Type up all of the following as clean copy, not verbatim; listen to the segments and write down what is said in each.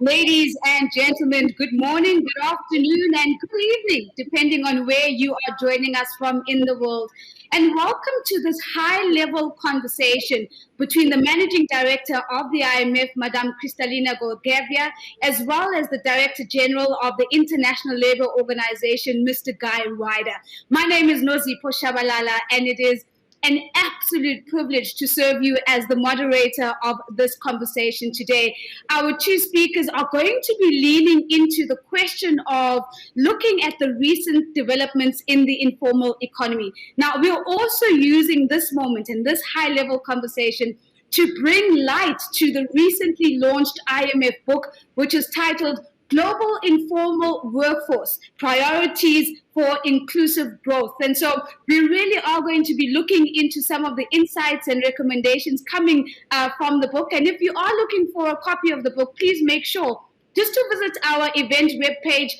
Ladies and gentlemen, good morning, good afternoon, and good evening, depending on where you are joining us from in the world. And welcome to this high-level conversation between the Managing Director of the IMF, Madame Kristalina, as well as the Director General of the International Labour Organization, Mr. Guy Ryder. My name is Nozipho Tshabalala, and it is an absolute privilege to serve you as the moderator of this conversation today. Our two speakers are going to be leaning into the question of looking at the recent developments in the informal economy. Now, we're also using this moment and this high-level conversation to bring light to the recently launched IMF book, which is titled Global Informal Workforce, Priorities for Inclusive Growth. And so we really are going to be looking into some of the insights and recommendations coming from the book. And if you are looking for a copy of the book, please make sure just to visit our event webpage.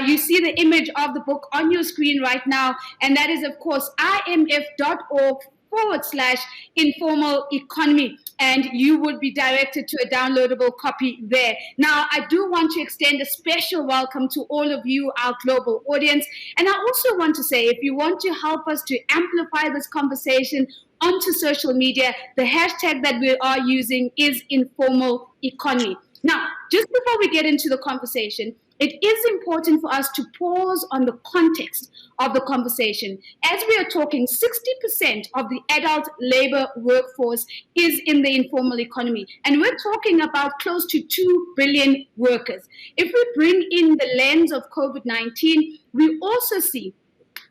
You see the image of the book on your screen right now, and that is, of course, imf.org/informal economy, and you would be directed to a downloadable copy there. Now, I do want to extend a special welcome to all of you, our global audience, and I also want to say, if you want to help us to amplify this conversation onto social media, the hashtag that we are using is informal economy. Now, just before we get into the conversation, it is important for us to pause on the context of the conversation. As we are talking, 60% of the adult labor workforce is in the informal economy, and we're talking about close to 2 billion workers. If we bring in the lens of COVID-19, we also see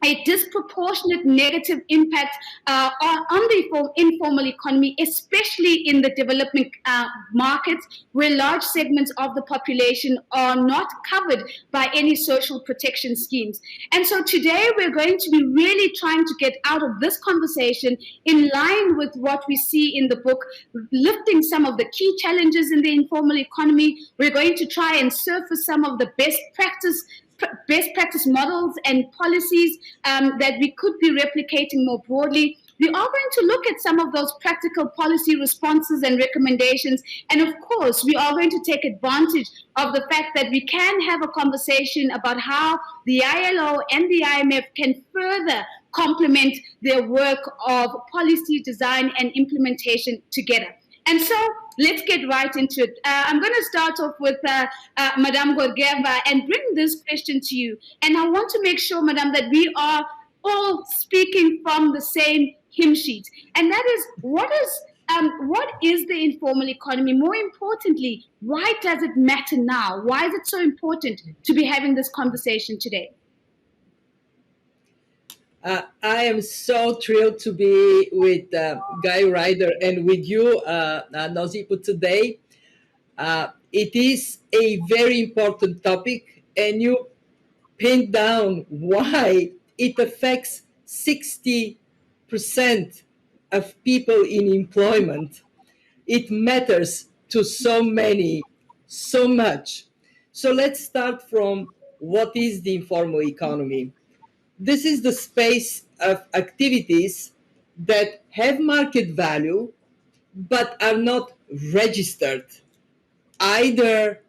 a disproportionate negative impact on the informal economy, especially in the developing markets, where large segments of the population are not covered by any social protection schemes. And so today we're going to be really trying to get out of this conversation in line with what we see in the book, lifting some of the key challenges in the informal economy. We're going to try and surface some of the best practice models and policies that we could be replicating more broadly. We are going to look at some of those practical policy responses and recommendations. And of course, we are going to take advantage of the fact that we can have a conversation about how the ILO and the IMF can further complement their work of policy design and implementation together. And so let's get right into it. I'm going to start off with Madame Georgieva and bring this question to you. And I want to make sure, Madame, that we are all speaking from the same hymn sheet. And that is, what is the informal economy? More importantly, why does it matter now? Why is it so important to be having this conversation today? I am so thrilled to be with Guy Ryder and with you, Nozipho, today. It is a very important topic, and you pinned down why it affects 60% of people in employment. It matters to so many, so much. So let's start from what is the informal economy. This is the space of activities that have market value but are not registered, either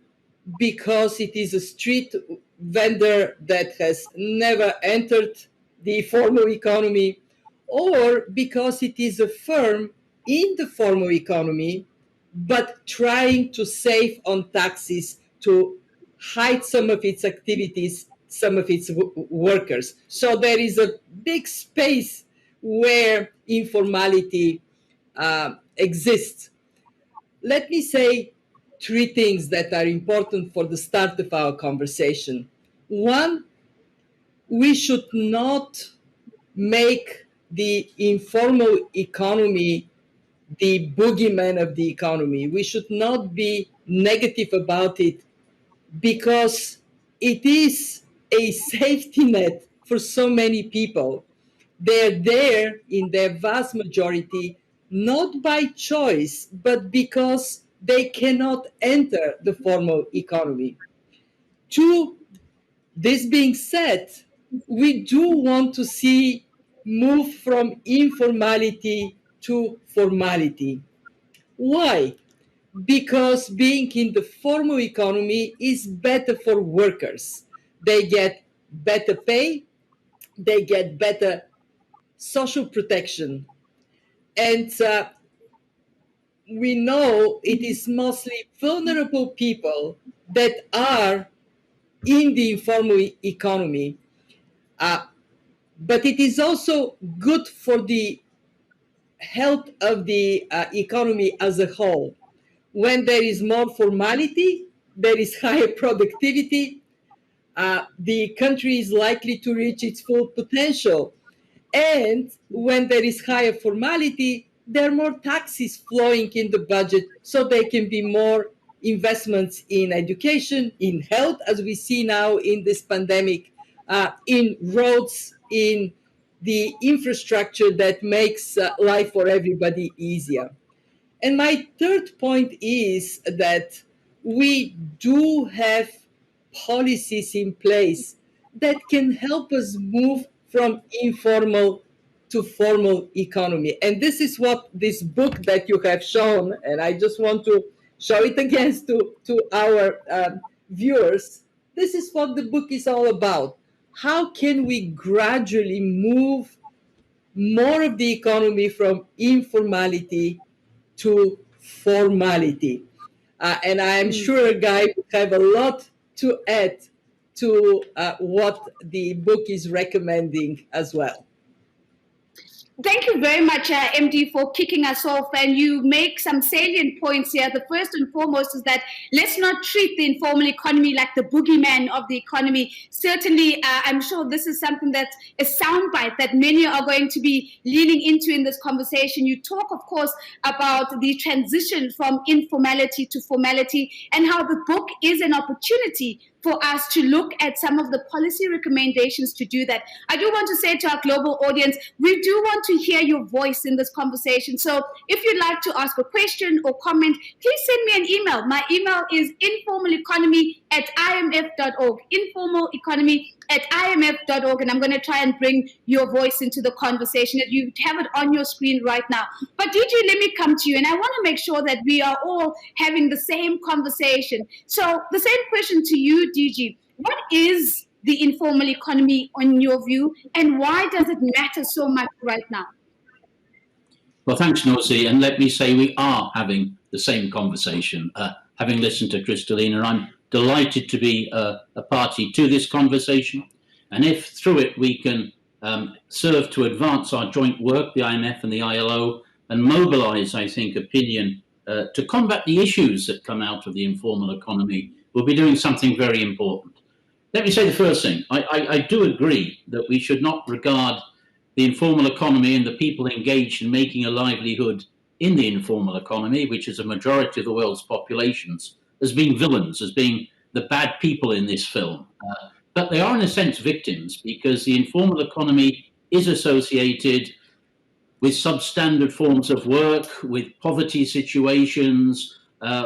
because it is a street vendor that has never entered the formal economy, or because it is a firm in the formal economy but trying to save on taxes to hide some of its activities, some of its workers. So there is a big space where informality exists. Let me say three things that are important for the start of our conversation. One, we should not make the informal economy the boogeyman of the economy. We should not be negative about it, because it is a safety net for so many people. They're there in their vast majority, not by choice, but because they cannot enter the formal economy. Two, this being said, we do want to see move from informality to formality. Why? because being in the formal economy is better for workers. They get better pay, they get better social protection. And we know it is mostly vulnerable people that are in the informal economy. Uh, but it is also good for the health of the economy as a whole. When there is more formality, there is higher productivity, the country is likely to reach its full potential. And when there is higher formality, there are more taxes flowing in the budget, so there can be more investments in education, in health, as we see now in this pandemic, in roads, in the infrastructure that makes life for everybody easier. And my third point is that we do have policies in place that can help us move from informal to formal economy. And this is what this book that you have shown, and I just want to show it again to our viewers. This is what the book is all about. How can we gradually move more of the economy from informality to formality? And I am sure Guy would have a lot to add to what the book is recommending as well. Thank you very much, MD, for kicking us off. And you make some salient points here. The first and foremost is that let's not treat the informal economy like the boogeyman of the economy. Certainly, I'm sure this is something that's a soundbite that many are going to be leaning into in this conversation. You talk, of course, about the transition from informality to formality and how the book is an opportunity for us to look at some of the policy recommendations to do that. I do want to say to our global audience, we do want to hear your voice in this conversation. So if you'd like to ask a question or comment, please send me an email. My email is informaleconomy@imf.org, informaleconomy@imf.org, and I'm going to try and bring your voice into the conversation. You have it on your screen right now. But DJ, let me come to you, and I want to make sure that we are all having the same conversation. So the same question to you, DG. What is the informal economy on your view, and why does it matter so much right now? Well, thanks, Nozi. And let me say we are having the same conversation. Having listened to Kristalina, I'm delighted to be a party to this conversation. And if through it we can serve to advance our joint work, the IMF and the ILO, and mobilize, I think, opinion to combat the issues that come out of the informal economy, we'll be doing something very important. Let me say the first thing. I do agree that we should not regard the informal economy and the people engaged in making a livelihood in the informal economy, which is a majority of the world's populations, as being villains, as being the bad people in this film. But they are, in a sense, victims, because the informal economy is associated with substandard forms of work, with poverty situations,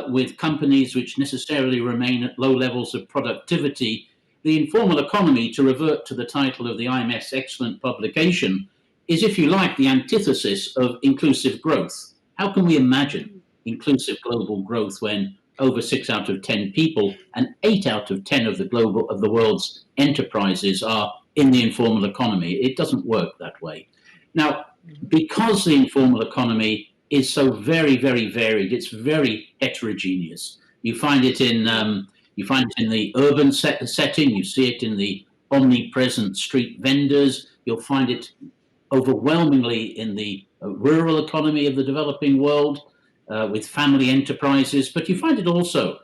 with companies which necessarily remain at low levels of productivity. The informal economy, to revert to the title of the IMF's excellent publication, is, if you like, the antithesis of inclusive growth. How can we imagine inclusive global growth when over 6 out of 10 people and 8 out of 10 of the world's enterprises are in the informal economy? It doesn't work that way. Now, because the informal economy is so very, very varied, it's very heterogeneous. You find it in the urban setting, you see it in the omnipresent street vendors, you'll find it overwhelmingly in the rural economy of the developing world with family enterprises, but you find it also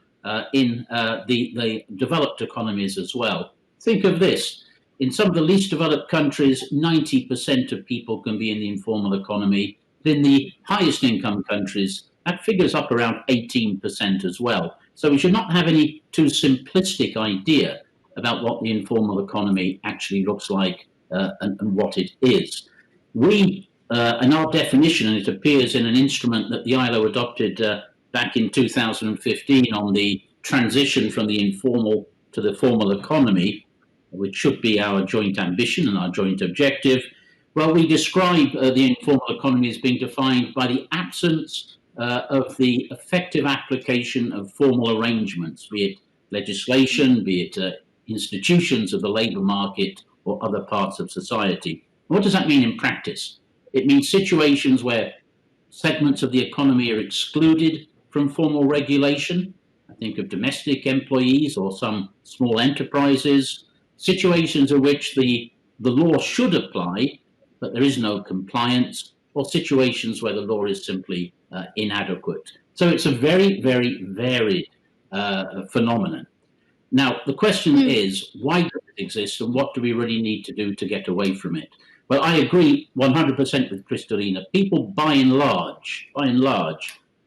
in the developed economies as well. Think of this. In some of the least developed countries, 90% of people can be in the informal economy. In the highest income countries, that figure's up around 18% as well. So we should not have any too simplistic idea about what the informal economy actually looks like and what it is. We, in our definition, and it appears in an instrument that the ILO adopted back in 2015 on the transition from the informal to the formal economy, which should be our joint ambition and our joint objective. Well, we describe the informal economy as being defined by the absence of the effective application of formal arrangements, be it legislation, be it institutions of the labour market or other parts of society. What does that mean in practice? It means situations where segments of the economy are excluded from formal regulation. I think of domestic employees or some small enterprises, situations in which the law should apply, but there is no compliance, or situations where the law is simply inadequate. So it's a very, very varied phenomenon. Now, the question is, why does it exist and what do we really need to do to get away from it? Well, I agree 100% with Kristalina. People, by and large,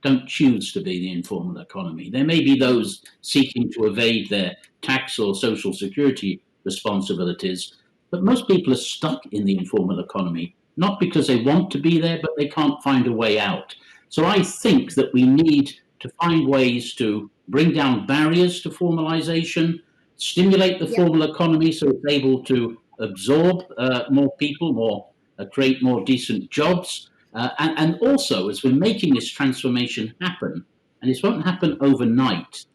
don't choose to be in the informal economy. There may be those seeking to evade their tax or social security responsibilities, but most people are stuck in the informal economy, not because they want to be there, but they can't find a way out. So I think that we need to find ways to bring down barriers to formalization, stimulate the formal economy so it's able to absorb more people, create more decent jobs. And also, as we're making this transformation happen, and this won't happen overnight,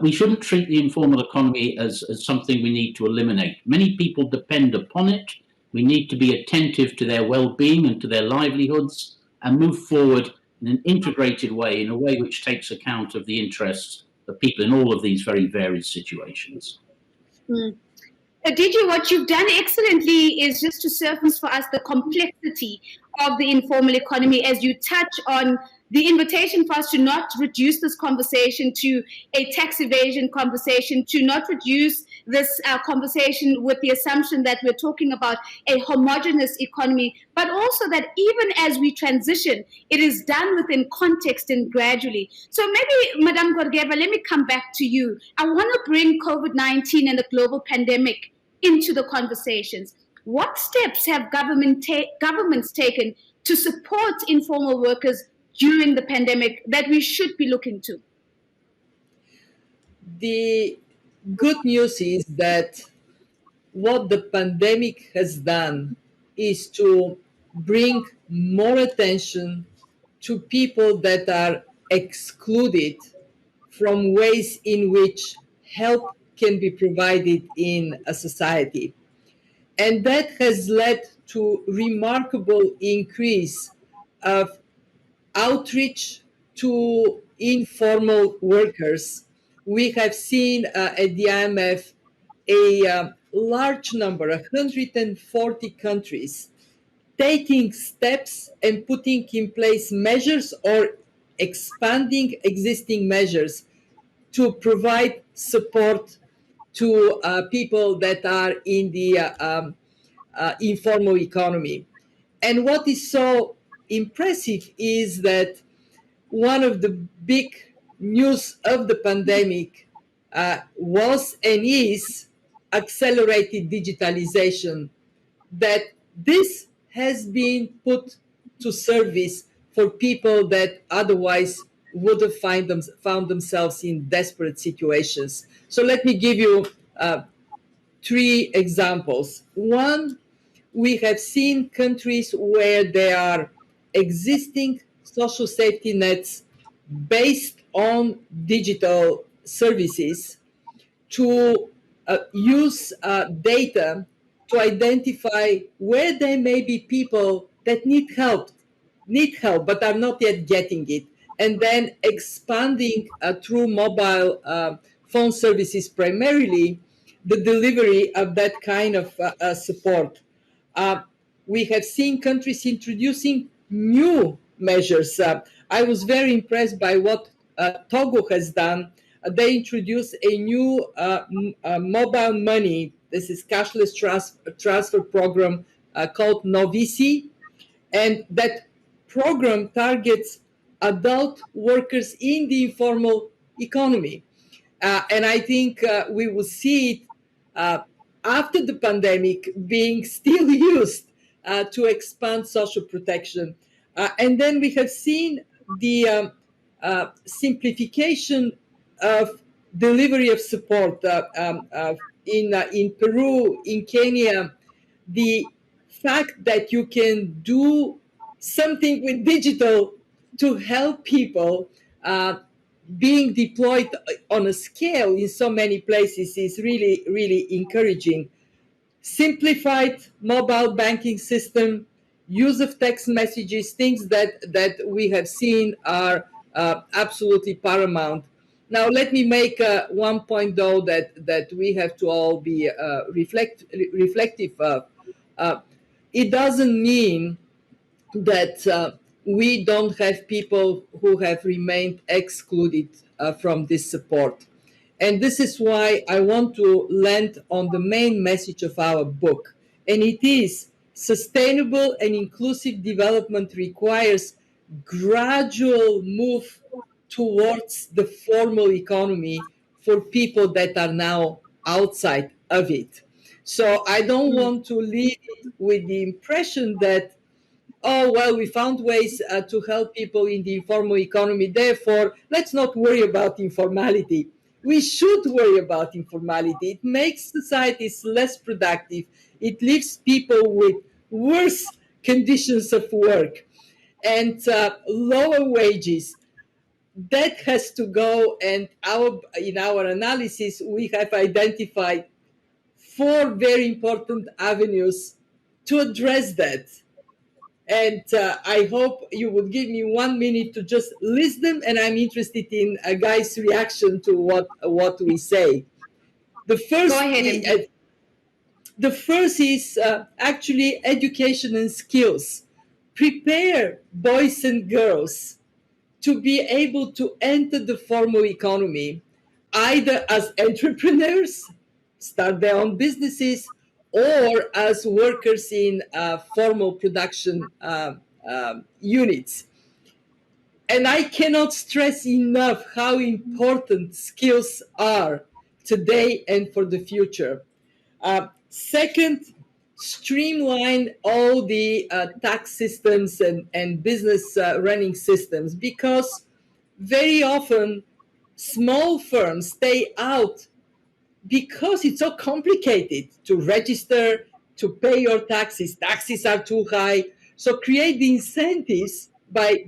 we shouldn't treat the informal economy as something we need to eliminate. Many people depend upon it. We need to be attentive to their well-being and to their livelihoods and move forward in an integrated way, in a way which takes account of the interests of people in all of these very varied situations. Didi, what you've done excellently is just to surface for us the complexity of the informal economy as you touch on the invitation for us to not reduce this conversation to a tax evasion conversation, to not reduce this conversation with the assumption that we're talking about a homogeneous economy, but also that even as we transition, it is done within context and gradually. So maybe, Madame Georgieva, let me come back to you. I want to bring COVID-19 and the global pandemic into the conversations. What steps have governments taken to support informal workers during the pandemic that we should be looking to? The good news is that what the pandemic has done is to bring more attention to people that are excluded from ways in which help can be provided in a society. And that has led to remarkable increase of outreach to informal workers. We have seen at the IMF a large number, 140 countries, taking steps and putting in place measures or expanding existing measures to provide support to people that are in the informal economy. And what is so impressive is that one of the big news of the pandemic was and is accelerated digitalization, that this has been put to service for people that otherwise would have found themselves in desperate situations. So let me give you 3 examples. One, we have seen countries where there are existing social safety nets based on digital services to use data to identify where there may be people that need help, but are not yet getting it, and then expanding through mobile phone services primarily the delivery of that kind of support. We have seen countries introducing new measures. I was very impressed by what Togo has done. They introduced a new mobile money. This is cashless transfer program called Novici, and that program targets adult workers in the informal economy. And I think we will see it after the pandemic being still used to expand social protection. And then we have seen the simplification of delivery of support in Peru, in Kenya. The fact that you can do something with digital to help people being deployed on a scale in so many places is really, really encouraging. Simplified mobile banking system, use of text messages, things that we have seen are absolutely paramount. Now, let me make one point, though, that we have to all be reflective of. It doesn't mean that we don't have people who have remained excluded from this support. And this is why I want to land on the main message of our book. And it is sustainable and inclusive development requires gradual move towards the formal economy for people that are now outside of it. So I don't want to leave it with the impression that, oh, well, we found ways to help people in the informal economy. Therefore, let's not worry about informality. We should worry about informality. It makes societies less productive. It leaves people with worse conditions of work and lower wages. That has to go. And in our analysis, we have identified 4 very important avenues to address that. And I hope you would give me 1 minute to just list them, and I'm interested in Guy's reaction to what we say. The first, Go ahead, the first is actually education and skills. Prepare boys and girls to be able to enter the formal economy, either as entrepreneurs, start their own businesses, or as workers in formal production units. And I cannot stress enough how important skills are today and for the future. Second, streamline all the tax systems and business running systems, because very often small firms stay out because it's so complicated to register, to pay your taxes. Taxes are too high. So create the incentives by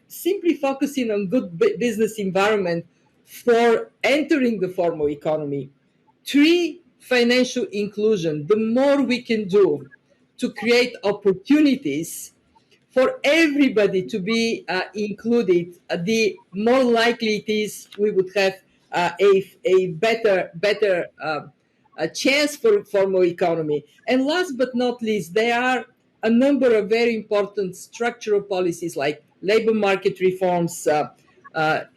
simply focusing on good business environment for entering the formal economy. 3, financial inclusion. The more we can do to create opportunities for everybody to be included, the more likely it is we would have a better a chance for formal economy. And last but not least, there are a number of very important structural policies like labor market reforms,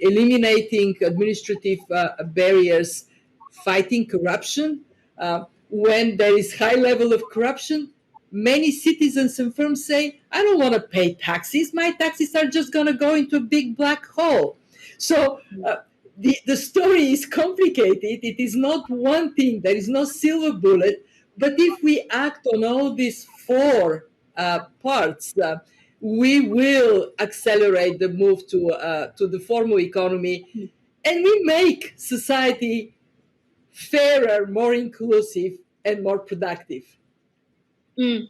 eliminating administrative barriers, fighting corruption. When there is high level of corruption, many citizens and firms say, I don't want to pay taxes. My taxes are just going to go into a big black hole. So the story is complicated. It is not one thing. There is no silver bullet. But if we act on all these 4 parts, we will accelerate the move to the formal economy, and we make society fairer, more inclusive, and more productive. MD,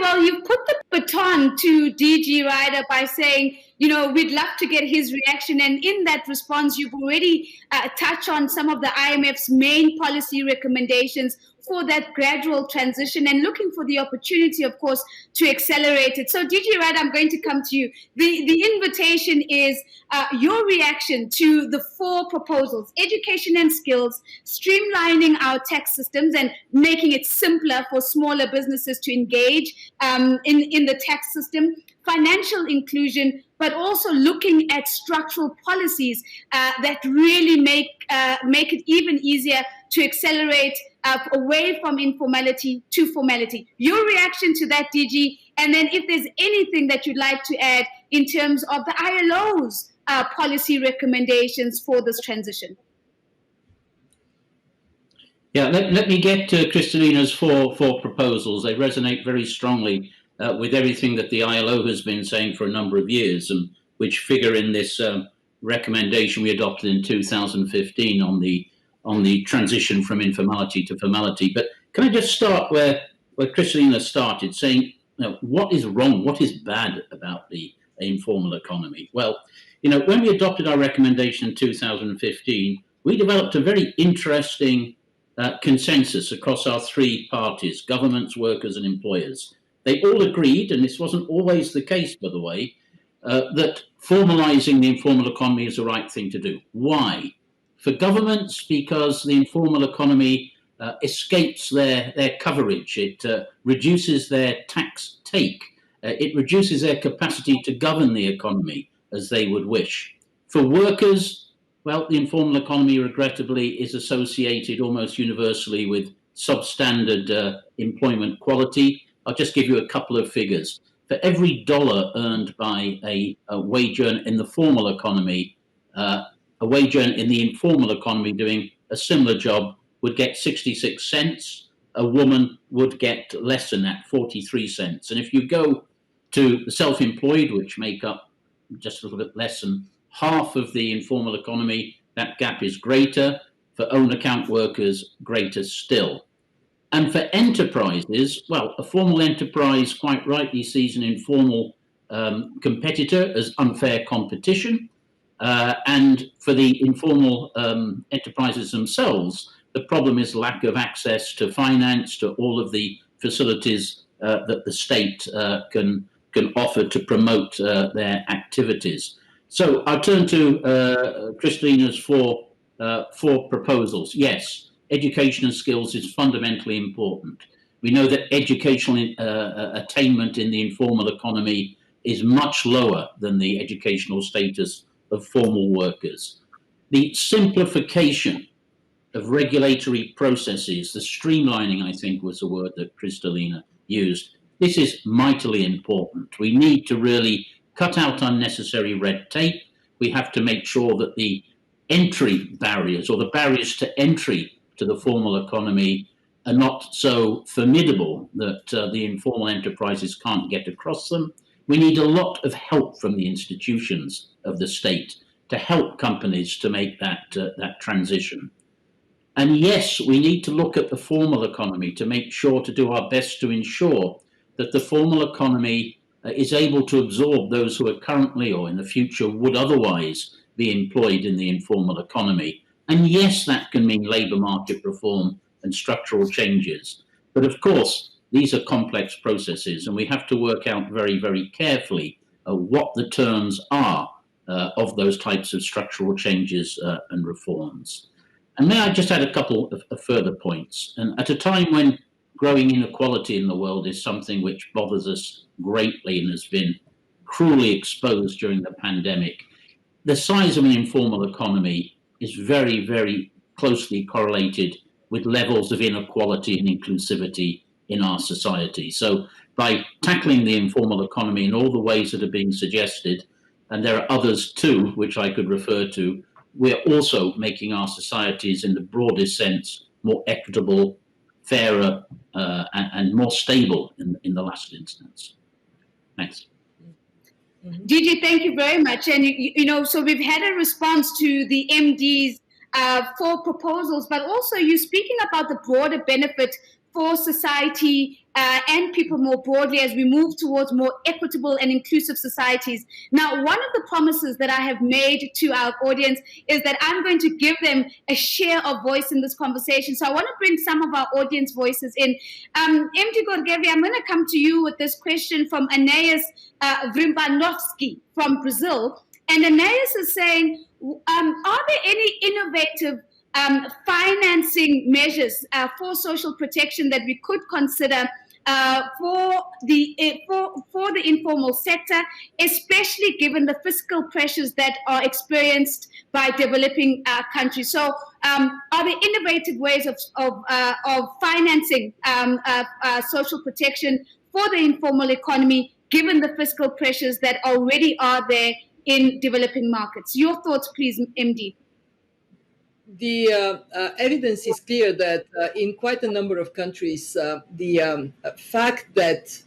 well, you put the baton to DG Ryder by saying, we'd love to get his reaction. And in that response, you've already touched on some of the IMF's main policy recommendations for that gradual transition and looking for the opportunity, of course, to accelerate it. So, DG Ryder, I'm going to come to you. The invitation is your reaction to the 4 proposals: education and skills, streamlining our tax systems and making it simpler for smaller businesses to engage in the tax system, financial inclusion, but also looking at structural policies that really make it even easier to accelerate away from informality to formality. Your reaction to that, DG, and then if there's anything that you'd like to add in terms of the ILO's policy recommendations for this transition. Yeah, let me get to Kristalina's four proposals. They resonate very strongly with everything that the ILO has been saying for a number of years, and which figure in this recommendation we adopted in 2015 on the transition from informality to formality. But can I just start where Kristalina started, saying what is wrong, what is bad about the informal economy? Well, when we adopted our recommendation in 2015, we developed a very interesting consensus across our three parties, governments, workers, and employers. They all agreed, and this wasn't always the case, by the way, that formalizing the informal economy is the right thing to do. Why? For governments, because the informal economy escapes their coverage. It reduces their tax take. It reduces their capacity to govern the economy as they would wish. For workers, well, the informal economy, regrettably, is associated almost universally with substandard employment quality. I'll just give you a couple of figures. For every dollar earned by a wage earner in the formal economy, a wage earner in the informal economy doing a similar job would get 66 cents. A woman would get less than that, 43 cents. And if you go to the self-employed, which make up just a little bit less than half of the informal economy, that gap is greater. For own account workers, greater still. And for enterprises, well, a formal enterprise quite rightly sees an informal competitor as unfair competition. And for the informal enterprises themselves, the problem is lack of access to finance, to all of the facilities that the state can offer to promote their activities. So I'll turn to Kristalina's four proposals. Yes, education and skills is fundamentally important. We know that educational attainment in the informal economy is much lower than the educational status of formal workers. The simplification of regulatory processes, the streamlining, I think, was the word that Kristalina used. This is mightily important. We need to really cut out unnecessary red tape. We have to make sure that the entry barriers or the barriers to entry to the formal economy are not so formidable that the informal enterprises can't get across them. We need a lot of help from the institutions of the state to help companies to make that transition. And yes, we need to look at the formal economy to make sure to do our best to ensure that the formal economy is able to absorb those who are currently or in the future would otherwise be employed in the informal economy. And yes, that can mean labour market reform and structural changes. But of course, these are complex processes, and we have to work out very, very carefully what the terms are of those types of structural changes and reforms. And may I just add a couple of further points? And at a time when growing inequality in the world is something which bothers us greatly and has been cruelly exposed during the pandemic, the size of an informal economy is very, very closely correlated with levels of inequality and inclusivity in our society. So by tackling the informal economy in all the ways that are being suggested, and there are others too, which I could refer to, we're also making our societies in the broadest sense more equitable, fairer, and more stable in the last instance. Thanks. Gigi, thank you very much. And, so we've had a response to the MD's 4 proposals, but also you speaking about the broader benefit for society and people more broadly as we move towards more equitable and inclusive societies. Now, one of the promises that I have made to our audience is that I'm going to give them a share of voice in this conversation. So I want to bring some of our audience voices in. MD Georgieva, I'm going to come to you with this question from Anais Vrimbanovsky from Brazil. And Anais is saying, are there any innovative financing measures for social protection that we could consider for the informal sector, especially given the fiscal pressures that are experienced by developing countries? So, are there innovative ways of financing social protection for the informal economy, given the fiscal pressures that already are there in developing markets? Your thoughts, please, MD. The evidence is clear that in quite a number of countries, the fact that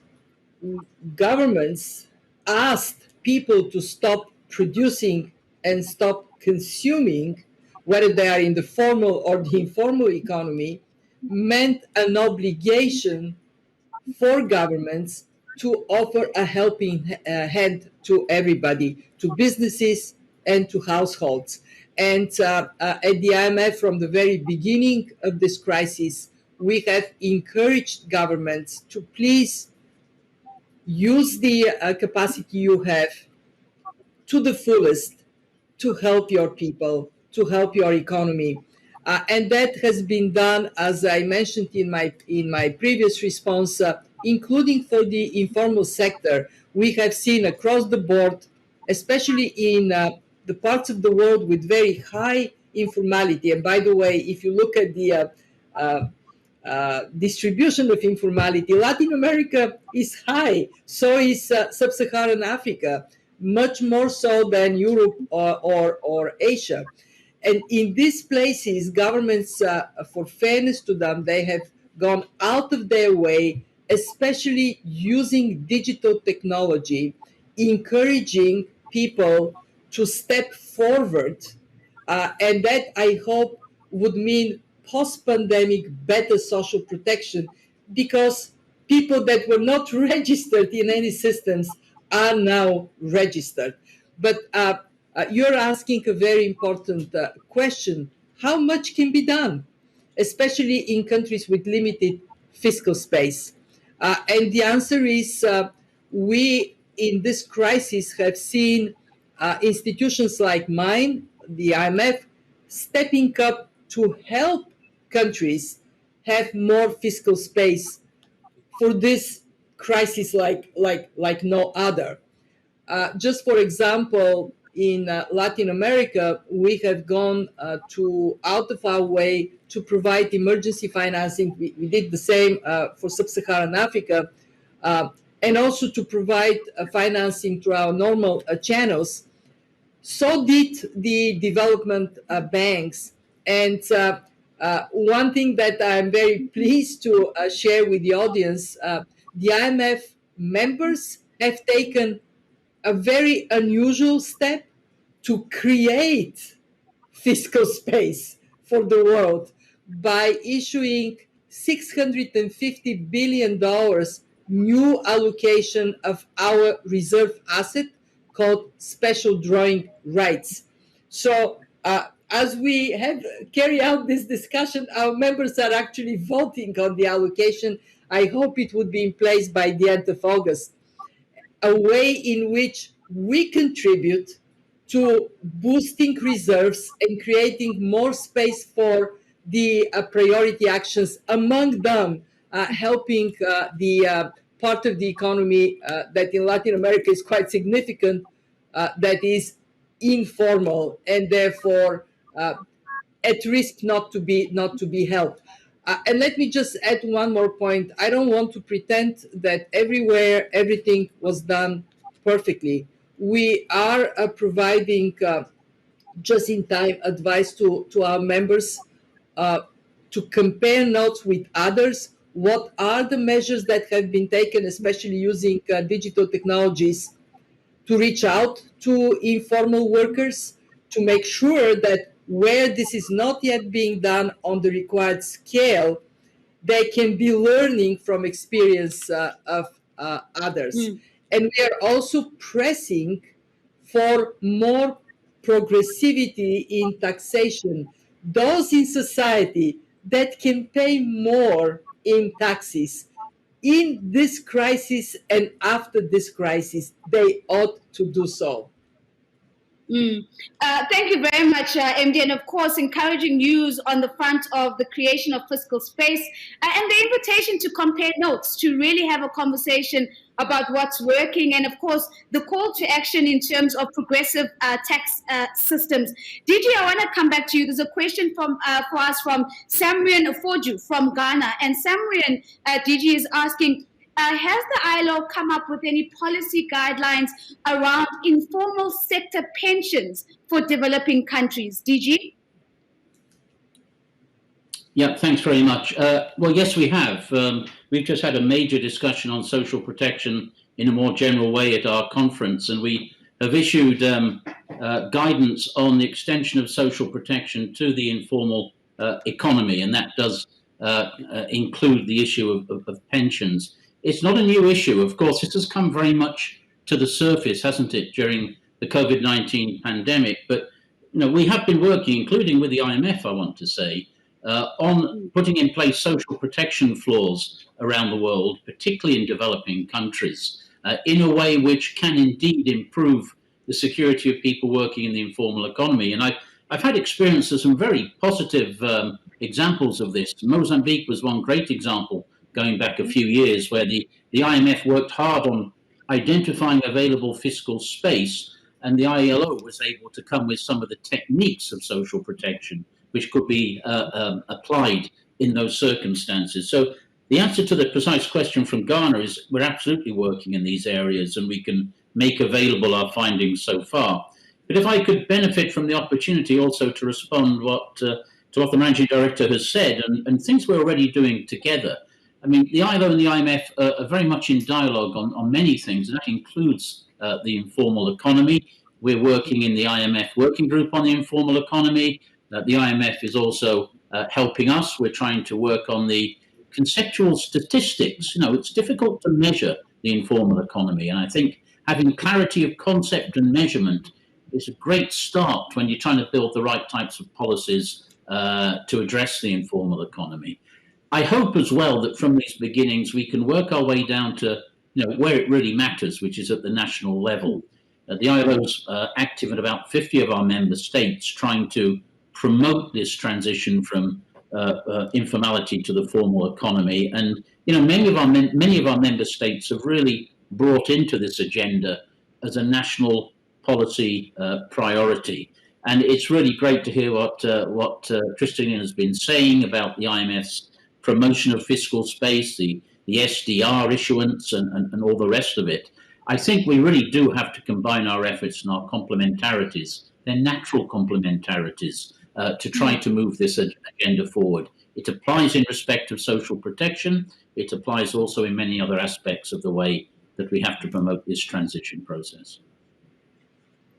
governments asked people to stop producing and stop consuming, whether they are in the formal or the informal economy, meant an obligation for governments to offer a helping hand to everybody, to businesses and to households. And at the IMF, from the very beginning of this crisis, we have encouraged governments to please use the capacity you have to the fullest to help your people, to help your economy. And that has been done, as I mentioned in my previous response, including for the informal sector. We have seen across the board, especially in the parts of the world with very high informality. And by the way, if you look at the distribution of informality, Latin America is high, so is sub-Saharan Africa, much more so than Europe or Asia. And in these places, governments, for fairness to them, they have gone out of their way, especially using digital technology, encouraging people to step forward. And that, I hope, would mean post-pandemic better social protection, because people that were not registered in any systems are now registered. But you're asking a very important question. How much can be done, especially in countries with limited fiscal space? And the answer is we, in this crisis, have seen institutions like mine, the IMF, stepping up to help countries have more fiscal space for this crisis like no other. Just for example, in Latin America, we have gone out of our way to provide emergency financing. We did the same for sub-Saharan Africa, and also to provide financing through our normal channels. So did the development banks. And one thing that I'm very pleased to share with the audience, the IMF members have taken a very unusual step to create fiscal space for the world by issuing $650 billion new allocation of our reserve asset called special drawing rights. So as we have carry out this discussion, our members are actually voting on the allocation. I hope it would be in place by the end of August. A way in which we contribute to boosting reserves and creating more space for the priority actions, among them helping the part of the economy that in Latin America is quite significant, that is informal and therefore at risk not to be helped. And let me just add one more point. I don't want to pretend that everywhere everything was done perfectly. We are providing just-in-time advice to our members to compare notes with others. What are the measures that have been taken, especially using digital technologies, to reach out to informal workers, to make sure that where this is not yet being done on the required scale, they can be learning from experience of others. And we are also pressing for more progressivity in taxation. Those in society that can pay more in taxes in this crisis and after this crisis, they ought to do so. Thank you very much, MD, and of course, encouraging news on the front of the creation of fiscal space and the invitation to compare notes, to really have a conversation about what's working, and of course, the call to action in terms of progressive tax systems. DG, I want to come back to you. There's a question for us from Samrian Afoju from Ghana, and Samrian, DG, is asking, has the ILO come up with any policy guidelines around informal sector pensions for developing countries? DG? Yeah, thanks very much. Well, yes, we have. We've just had a major discussion on social protection in a more general way at our conference, and we have issued guidance on the extension of social protection to the informal economy, and that does include the issue of pensions. it's not a new issue. Of course, it has come very much to the surface, hasn't it, during the COVID-19 pandemic? But we have been working, including with the IMF, I want to say, on putting in place social protection floors around the world, particularly in developing countries, in a way which can indeed improve the security of people working in the informal economy. And I've had experience of some very positive examples of this. Mozambique was one great example going back a few years, where the IMF worked hard on identifying available fiscal space, and the ILO was able to come with some of the techniques of social protection which could be applied in those circumstances. So the answer to the precise question from Ghana is we're absolutely working in these areas, and we can make available our findings so far. But if I could benefit from the opportunity also to respond to what the Managing Director has said, and things we're already doing together. I mean, the ILO and the IMF are very much in dialogue on many things, and that includes the informal economy. We're working in the IMF working group on the informal economy. The IMF is also helping us. We're trying to work on the conceptual statistics. It's difficult to measure the informal economy, and I think having clarity of concept and measurement is a great start when you're trying to build the right types of policies to address the informal economy. I hope as well that from these beginnings we can work our way down to where it really matters, which is at the national level. The ILO is active in about 50 of our member states, trying to promote this transition from informality to the formal economy. And many of our member states have really brought into this agenda as a national policy priority. And it's really great to hear what Kristalina has been saying about the IMF's promotion of fiscal space, the SDR issuance, and all the rest of it. I think we really do have to combine our efforts and our complementarities, they're natural complementarities, to try to move this agenda forward. It applies in respect of social protection. It applies also in many other aspects of the way that we have to promote this transition process.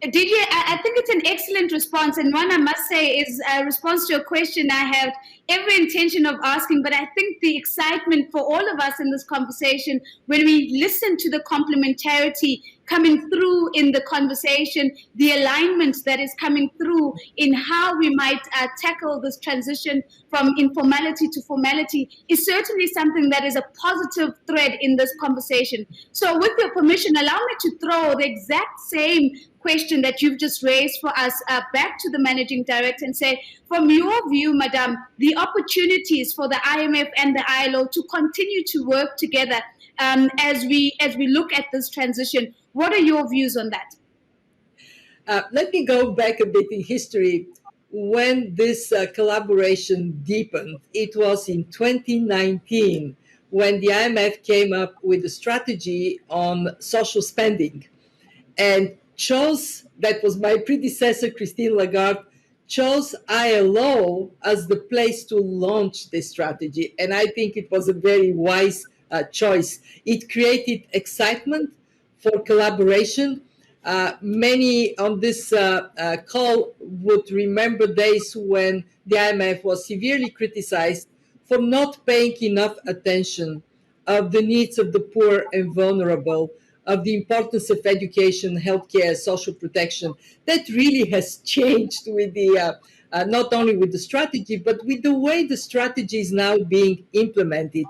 Didier, I think it's an excellent response, and one I must say is a response to a question I have every intention of asking, but I think the excitement for all of us in this conversation, when we listen to the complementarity coming through in the conversation, the alignment that is coming through in how we might tackle this transition from informality to formality, is certainly something that is a positive thread in this conversation. So with your permission, allow me to throw the exact same question that you've just raised for us back to the Managing Director and say, from your view, Madam, the opportunities for the IMF and the ILO to continue to work together as we look at this transition. What are your views on that? Let me go back a bit in history. When this collaboration deepened, it was in 2019 when the IMF came up with a strategy on social spending and that was my predecessor, Christine Lagarde, chose ILO as the place to launch this strategy. And I think it was a very wise choice. It created excitement for collaboration. Many on this call would remember days when the IMF was severely criticized for not paying enough attention of the needs of the poor and vulnerable, of the importance of education, healthcare, social protection. That really has changed with the not only with the strategy, but with the way the strategy is now being implemented.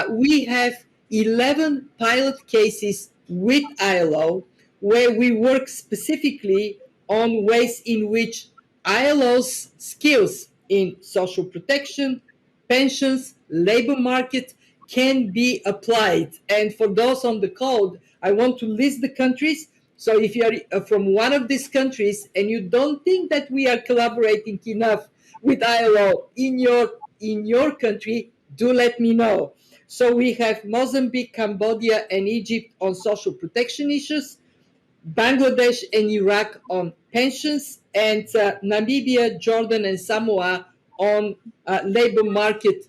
We have 11 pilot cases with ILO where we work specifically on ways in which ILO's skills in social protection, pensions, labor market can be applied. And for those on the call, I want to list the countries. So if you are from one of these countries and you don't think that we are collaborating enough with ILO in your country, do let me know. So we have Mozambique, Cambodia, and Egypt on social protection issues, Bangladesh and Iraq on pensions, and Namibia, Jordan, and Samoa on labor market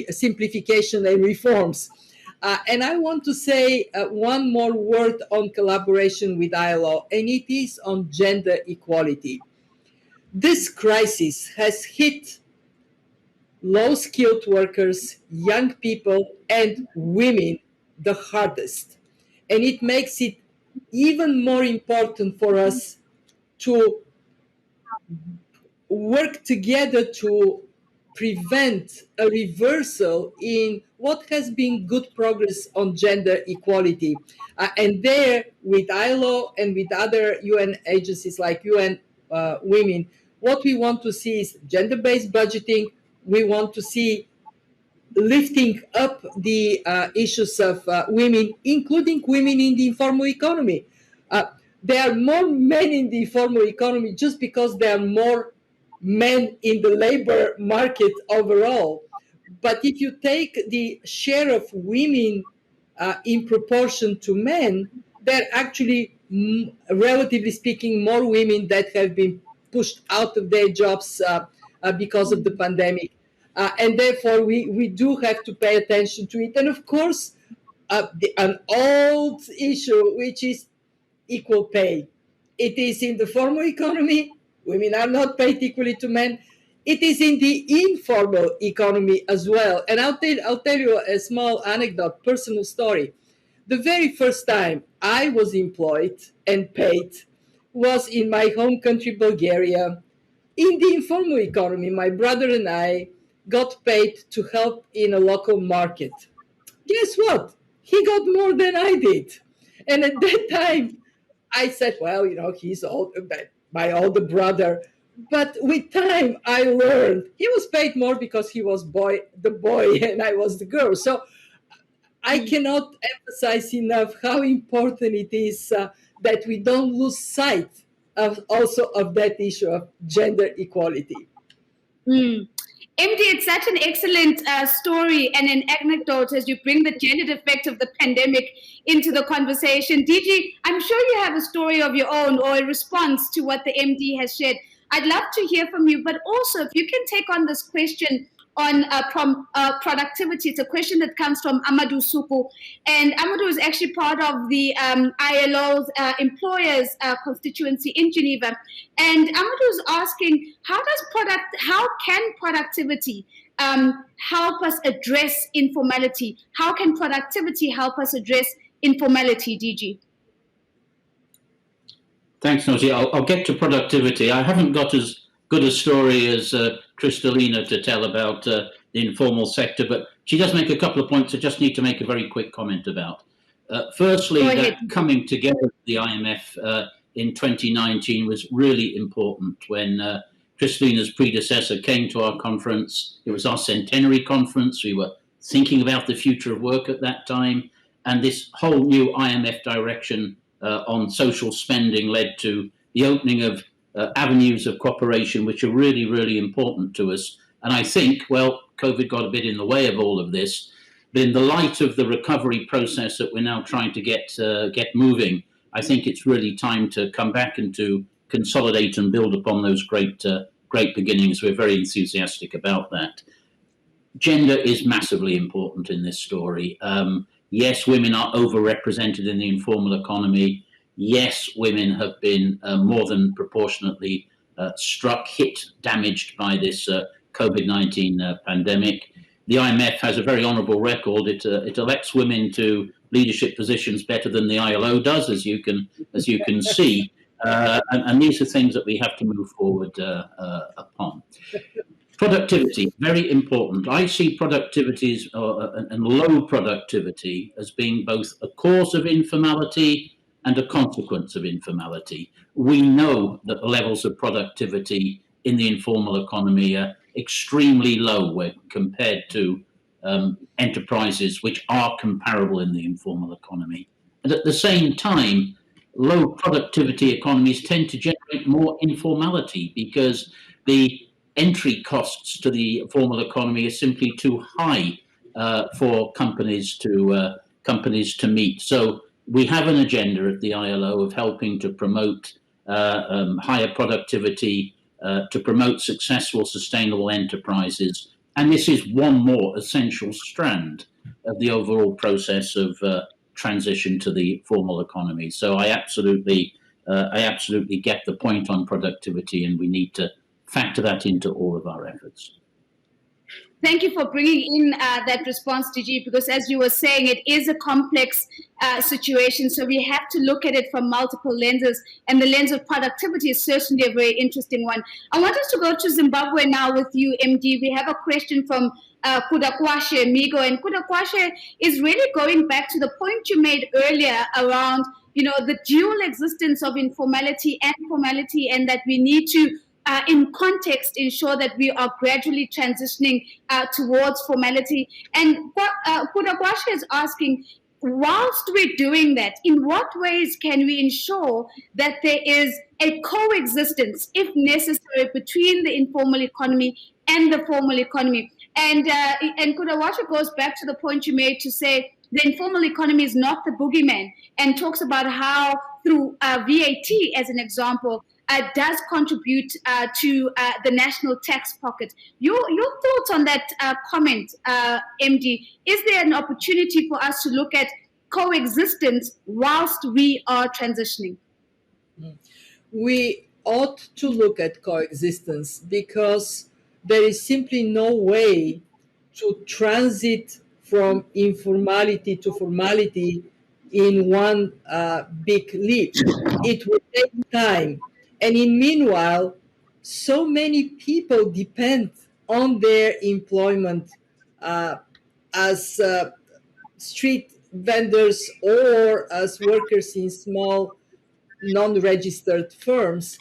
simplification and reforms. And I want to say one more word on collaboration with ILO, and it is on gender equality. This crisis has hit low-skilled workers, young people, and women the hardest. And it makes it even more important for us to work together to prevent a reversal in what has been good progress on gender equality. And there, with ILO and with other UN agencies like UN Women, what we want to see is gender-based budgeting. We want to see lifting up the issues of women, including women in the informal economy. Uh, there are more men in the informal economy just because there are more men in the labor market overall. But if you take the share of women in proportion to men, there are actually, relatively speaking, more women that have been pushed out of their jobs because of the pandemic. And therefore, we do have to pay attention to it. And of course, an old issue, which is equal pay. It is in the formal economy. Women are not paid equally to men. It is in the informal economy as well. And I'll tell you a small anecdote, personal story. The very first time I was employed and paid was in my home country, Bulgaria. In the informal economy, my brother and I got paid to help in a local market. Guess what? He got more than I did. And at that time, I said, well, he's my older brother. But with time, I learned he was paid more because he was the boy and I was the girl. So I cannot emphasize enough how important it is that we don't lose sight of that issue of gender equality. MD, it's such an excellent story and an anecdote as you bring the gendered effect of the pandemic into the conversation. DG, I'm sure you have a story of your own or a response to what the MD has shared. I'd love to hear from you, but also if you can take on this question on productivity. It's a question that comes from Amadou Supu. And Amadou is actually part of the ILO's employers constituency in Geneva. And Amadou is asking, how can productivity help us address informality? How can productivity help us address informality, DG? Thanks, Nozi. I'll get to productivity. I haven't got as good a story as Kristalina to tell about the informal sector, but she does make a couple of points I just need to make a very quick comment about. Firstly, that coming together with the IMF in 2019 was really important. When Kristalina's predecessor came to our conference, it was our centenary conference. We were thinking about the future of work at that time, and this whole new IMF direction on social spending led to the opening of avenues of cooperation, which are really, really important to us. And I think, well, COVID got a bit in the way of all of this, but in the light of the recovery process that we're now trying to get moving, I think it's really time to come back and to consolidate and build upon those great beginnings. We're very enthusiastic about that. Gender is massively important in this story. Yes, women are overrepresented in the informal economy. Yes, women have been more than proportionately hit, damaged by this COVID-19 pandemic. The IMF has a very honourable record. It elects women to leadership positions better than the ILO does, as you can see. And these are things that we have to move forward upon. Productivity, very important. I see productivity and low productivity as being both a cause of informality and a consequence of informality. We know that the levels of productivity in the informal economy are extremely low when compared to enterprises which are comparable in the informal economy. And at the same time, low productivity economies tend to generate more informality because the entry costs to the formal economy are simply too high for companies to meet. So we have an agenda at the ILO of helping to promote higher productivity, to promote successful, sustainable enterprises. And this is one more essential strand of the overall process of transition to the formal economy. So I absolutely get the point on productivity, and we need to factor that into all of our efforts. Thank you for bringing in that response, DG, because as you were saying, it is a complex situation. So we have to look at it from multiple lenses, and the lens of productivity is certainly a very interesting one. I want us to go to Zimbabwe now with you, MD. We have a question from Kudakwashe Migo, and Kudakwashe is really going back to the point you made earlier around, the dual existence of informality and formality, and that we need to in context, ensure that we are gradually transitioning towards formality. And Kudakwasha is asking, whilst we're doing that, in what ways can we ensure that there is a coexistence, if necessary, between the informal economy and the formal economy? And Kudakwasha goes back to the point you made to say the informal economy is not the boogeyman, and talks about how through VAT, as an example, does contribute to the national tax pocket. Your thoughts on that comment, MD? Is there an opportunity for us to look at coexistence whilst we are transitioning? We ought to look at coexistence because there is simply no way to transit from informality to formality in one big leap. It will take time. And in meanwhile, so many people depend on their employment as street vendors or as workers in small non-registered firms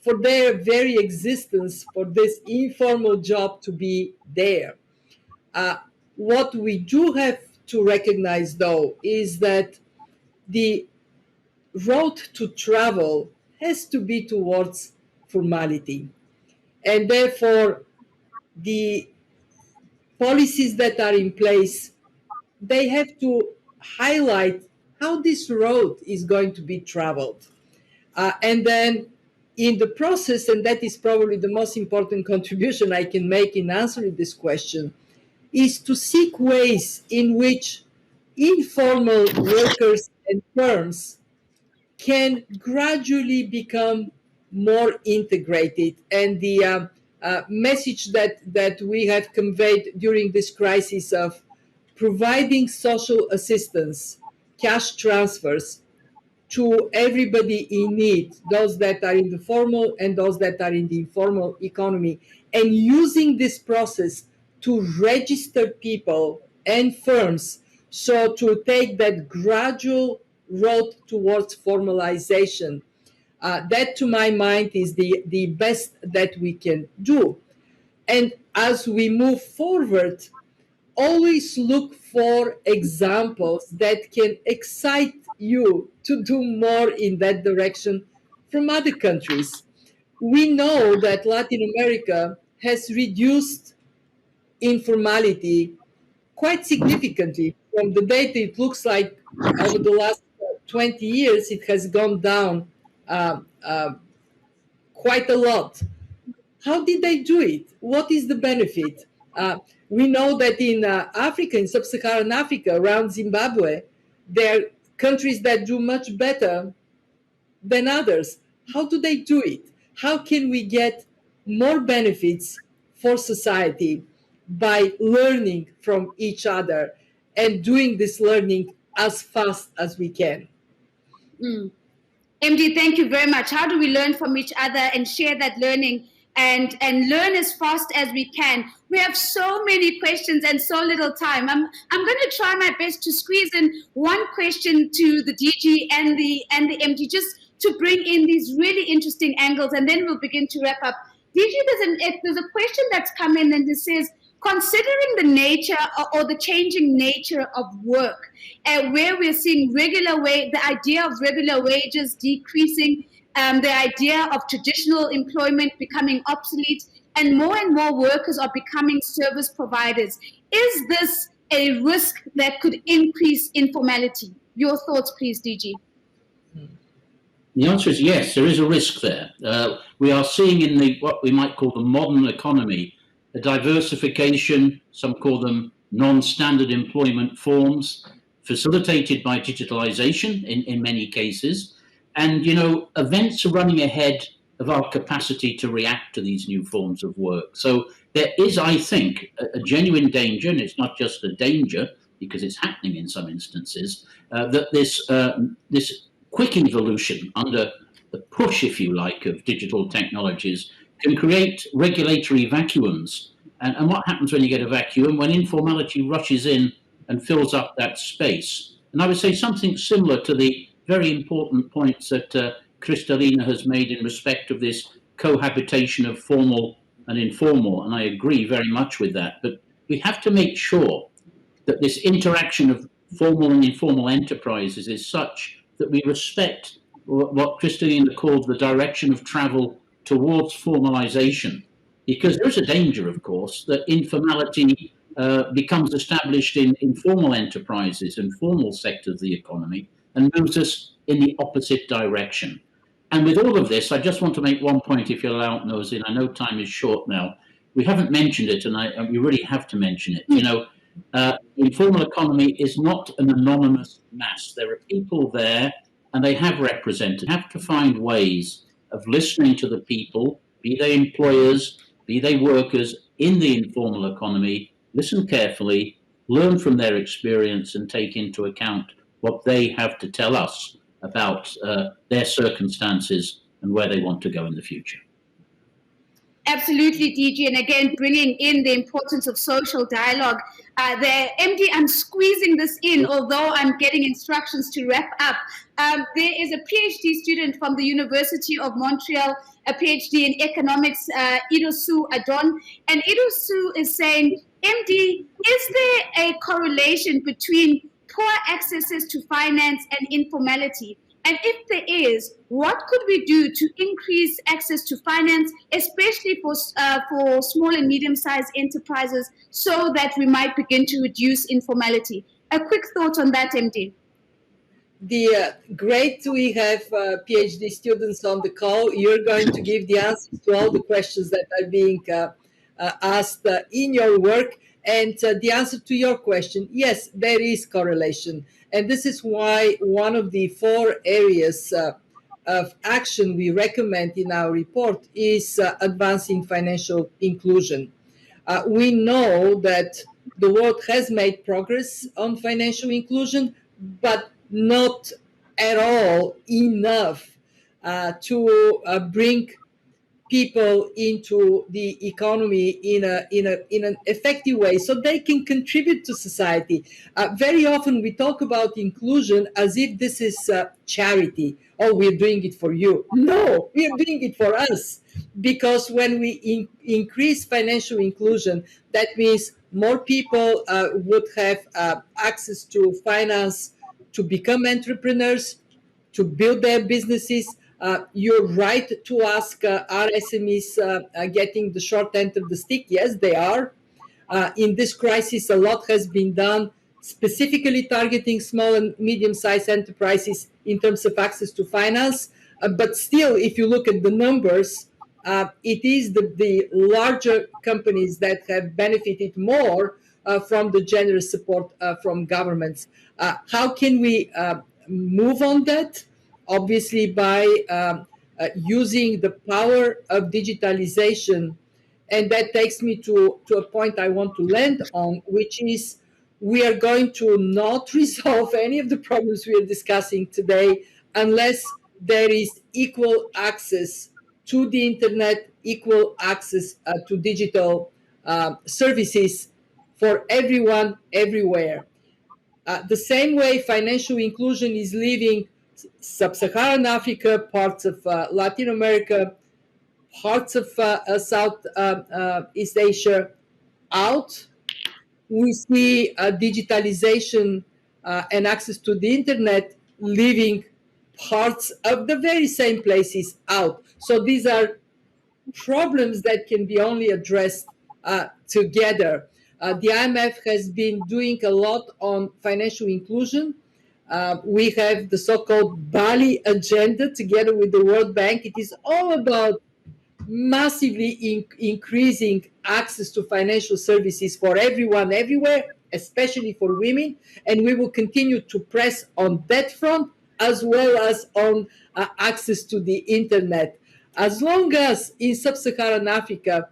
for their very existence, for this informal job to be there. What we do have to recognize, though, is that the road to travel has to be towards formality. And therefore, the policies that are in place, they have to highlight how this road is going to be traveled. And then in the process, and that is probably the most important contribution I can make in answering this question, is to seek ways in which informal workers and firms can gradually become more integrated. And the message that we have conveyed during this crisis of providing social assistance, cash transfers to everybody in need, those that are in the formal and those that are in the informal economy, and using this process to register people and firms, so to take that gradual road towards formalization. That, to my mind, is the best that we can do. And as we move forward, always look for examples that can excite you to do more in that direction from other countries. We know that Latin America has reduced informality quite significantly. From the data, it looks like over the last 20 years, it has gone down quite a lot. How did they do it? What is the benefit? We know that in Africa, in sub-Saharan Africa, around Zimbabwe, there are countries that do much better than others. How do they do it? How can we get more benefits for society by learning from each other and doing this learning as fast as we can? MD, thank you very much. How do we learn from each other and share that learning and learn as fast as we can? We have so many questions and so little time. I'm going to try my best to squeeze in one question to the DG and the MD, just to bring in these really interesting angles, and then we'll begin to wrap up. DG, there's a question that's come in, and it says, considering the nature or the changing nature of work, where we're seeing the idea of regular wages decreasing, the idea of traditional employment becoming obsolete, and more workers are becoming service providers, is this a risk that could increase informality? Your thoughts, please, DG. The answer is yes, there is a risk there. We are seeing in what we might call the modern economy a diversification, some call them non-standard employment forms, facilitated by digitalization in many cases. And, events are running ahead of our capacity to react to these new forms of work. So there is, I think, a genuine danger, and it's not just a danger because it's happening in some instances, that this quick evolution under the push, if you like, of digital technologies can create regulatory vacuums. And what happens when you get a vacuum? When informality rushes in and fills up that space. And I would say something similar to the very important points that Kristalina has made in respect of this cohabitation of formal and informal, and I agree very much with that. But we have to make sure that this interaction of formal and informal enterprises is such that we respect what Kristalina called the direction of travel towards formalization. Because there's a danger, of course, that informality becomes established in informal enterprises and formal sectors of the economy and moves us in the opposite direction. And with all of this, I just want to make one point, if you'll allow it, Nosy, and I know time is short now. We haven't mentioned it, and we really have to mention it. You know, the informal economy is not an anonymous mass. There are people there, and they have represented. Have to find ways of listening to the people, be they employers, be they workers in the informal economy, listen carefully, learn from their experience, and take into account what they have to tell us about their circumstances and where they want to go in the future. Absolutely, DG. And again, bringing in the importance of social dialogue. There, MD, I'm squeezing this in, although I'm getting instructions to wrap up. There is a PhD student from the University of Montreal, a PhD in economics, Idosu Adon. And Idosu is saying, MD, is there a correlation between poor accesses to finance and informality? And if there is, what could we do to increase access to finance, especially for small and medium-sized enterprises, so that we might begin to reduce informality? A quick thought on that, MD. Great we have PhD students on the call. You're going to give the answers to all the questions that are being asked in your work. And the answer to your question, yes, there is correlation. And this is why one of the 4 areas of action we recommend in our report is advancing financial inclusion. We know that the world has made progress on financial inclusion, but not at all enough to bring people into the economy in an effective way so they can contribute to society. Very often we talk about inclusion as if this is charity. Oh, we're doing it for you. No, we're doing it for us. Because when we increase financial inclusion, that means more people would have access to finance to become entrepreneurs, to build their businesses. You're right to ask, are SMEs getting the short end of the stick? Yes, they are. In this crisis, a lot has been done, specifically targeting small and medium-sized enterprises in terms of access to finance. But still, if you look at the numbers, it is the larger companies that have benefited more from the generous support from governments. How can we move on that? Obviously, by using the power of digitalization. And that takes me to a point I want to land on, which is we are going to not resolve any of the problems we are discussing today unless there is equal access to the internet, equal access to digital services for everyone, everywhere. The same way financial inclusion is leaving sub-Saharan Africa, parts of Latin America, parts of Southeast Asia out. We see digitalization and access to the internet leaving parts of the very same places out. So these are problems that can be only addressed together. The IMF has been doing a lot on financial inclusion. We have the so-called Bali agenda together with the World Bank. It is all about massively increasing access to financial services for everyone, everywhere, especially for women. And we will continue to press on that front as well as on access to the internet. As long as in sub-Saharan Africa,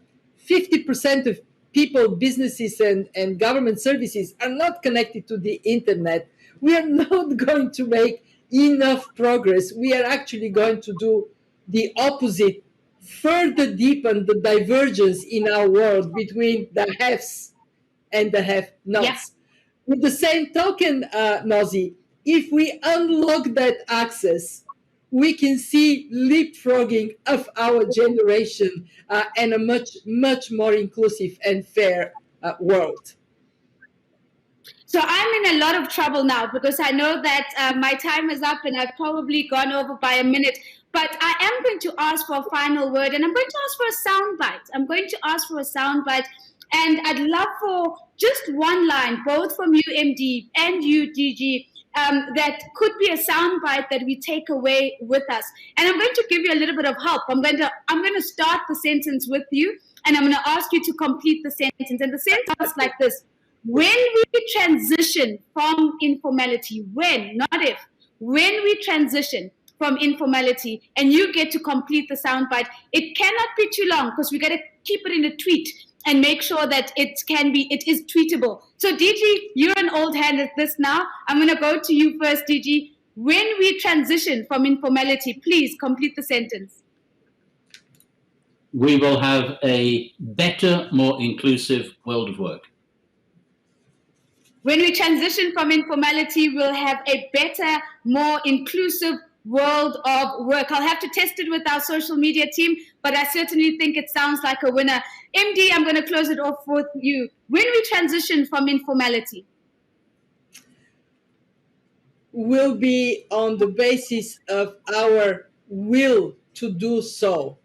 50% of people, businesses, and government services are not connected to the internet, we are not going to make enough progress. We are actually going to do the opposite, further deepen the divergence in our world between the haves and the have-nots. Yeah. With the same token, Nozi, if we unlock that access, we can see leapfrogging of our generation and a much, much more inclusive and fair world. So I'm in a lot of trouble now because I know that my time is up and I've probably gone over by a minute. But I am going to ask for a final word, and I'm going to ask for a soundbite. And I'd love for just one line, both from you, MD, and you, DG, that could be a soundbite that we take away with us. And I'm going to give you a little bit of help. I'm going to start the sentence with you, and I'm going to ask you to complete the sentence. And the sentence is like this. When we transition from informality, when we transition from informality, and you get to complete the soundbite, it cannot be too long because we got to keep it in a tweet and make sure that it is tweetable. So DG, you're an old hand at this now. I'm going to go to you first, DG. When we transition from informality, please complete the sentence. We will have a better, more inclusive world of work. When we transition from informality, we'll have a better, more inclusive world of work. I'll have to test it with our social media team, but I certainly think it sounds like a winner. MD, I'm going to close it off with you. When we transition from informality, will be on the basis of our will to do so.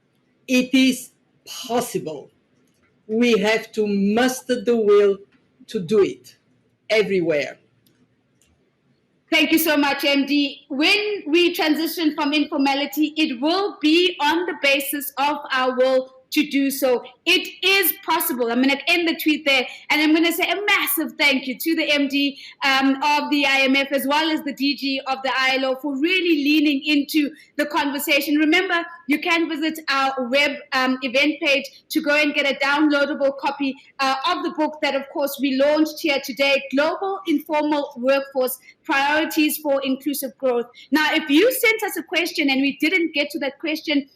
It is possible. We have to muster the will to do it everywhere. Thank you so much, MD. When we transition from informality, it will be on the basis of our will to do so. It is possible. I'm going to end the tweet there, and I'm going to say a massive thank you to the MD of the IMF as well as the DG of the ILO for really leaning into the conversation. Remember, you can visit our web event page to go and get a downloadable copy of the book that, of course, we launched here today, Global Informal Workforce, Priorities for Inclusive Growth. Now, if you sent us a question and we didn't get to that question,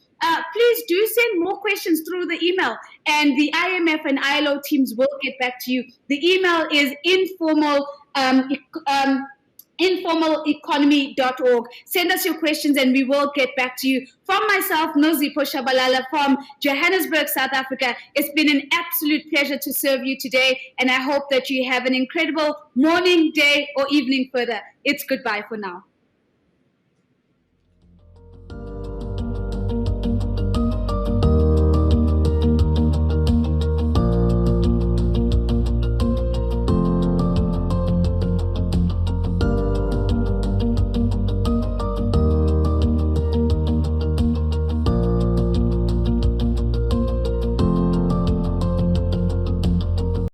please do send more questions through the email, and the IMF and ILO teams will get back to you. The email is informaleconomy.org. Send us your questions and we will get back to you. From myself, Nozipho Tshabalala from Johannesburg, South Africa, it's been an absolute pleasure to serve you today, and I hope that you have an incredible morning, day, or evening further. It's goodbye for now.